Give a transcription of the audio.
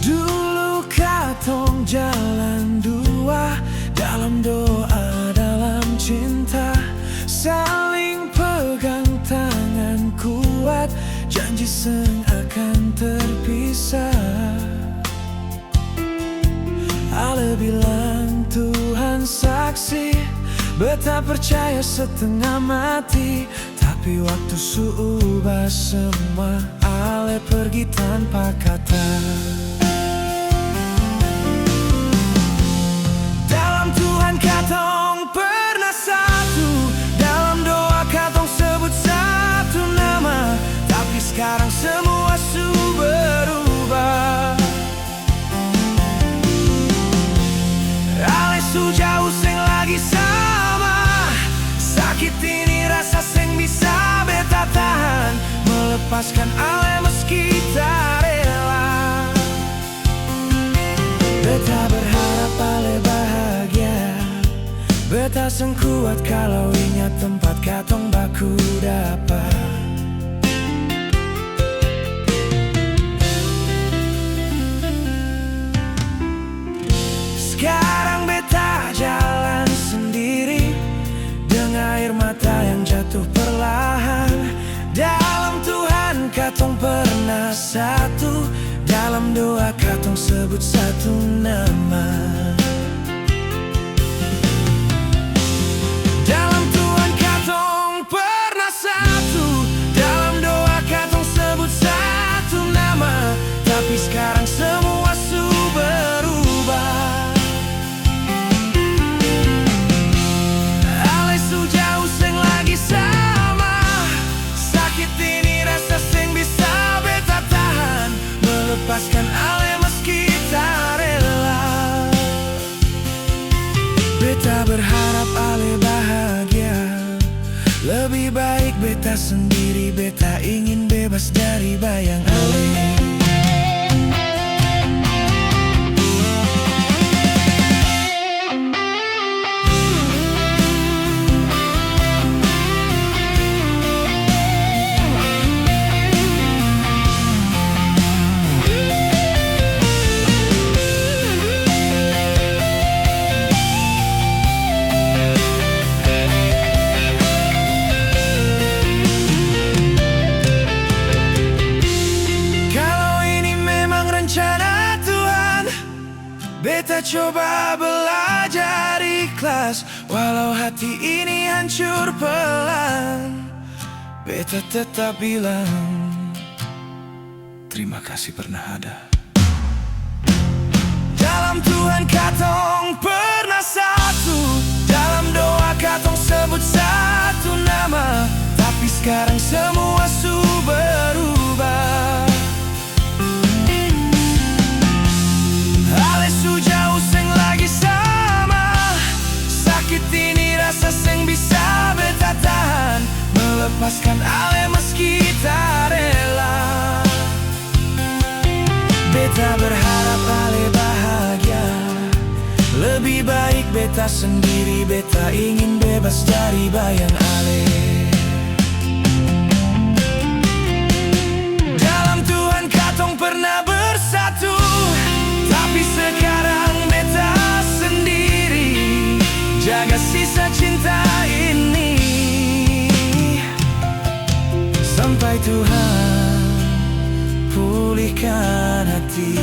Dulu katong jalan dua, dalam doa, dalam cinta, saling pegang tangan kuat, janji seng akan terpisah. Ale bilang Tuhan saksi, beta percaya setengah mati, tapi waktu suubah semua, ale pergi tanpa kata. Dalam Tuhan katong pernah satu, dalam doa katong sebut satu nama, tapi sekarang semua su berubah. Ale su jauh seng lagi sama, sakit ini rasa seng bisa beta tahan, melepaskan ale meski tak rela. Beta berharap ale bahagia, beta seng kuat kalau ingat tempat katong baku dapat. Sekarang beta jalan sendiri, dengan air mata yang jatuh perlahan. Dalam Tuhan katong pernah satu, dalam doa katong sebut satu nama. Dalam Tuhan katong pernah satu, dalam doa katong sebut satu nama, tapi sekarang semua su berubah. Ale su jauh seng lagi sama, sakit ini rasa seng bisa beta tahan, melepaskan ale meski tak rela. Beta berharap ale bahagia, lebih baik beta sendiri, beta ingin bebas dari bayang ale. Beta coba belajar ikhlas, walau hati ini hancur pelan. Beta tetap bilang terima kasih pernah ada. Dalam Tuhan katong pernah satu, dalam doa katong sebut satu nama, tapi sekarang semua su berubah. Ale su jauh seng lagi sama, sakit ini rasa seng bisa beta tahan, melepaskan ale meski tak rela. Beta berharap ale bahagia, lebih baik beta sendiri, beta ingin bebas dari bayang ale. Dalam Tuhan katong pernah bersatu, tapi sekarang beta sendiri, jaga sisa cinta ini sampai Tuhan pulihkan hati.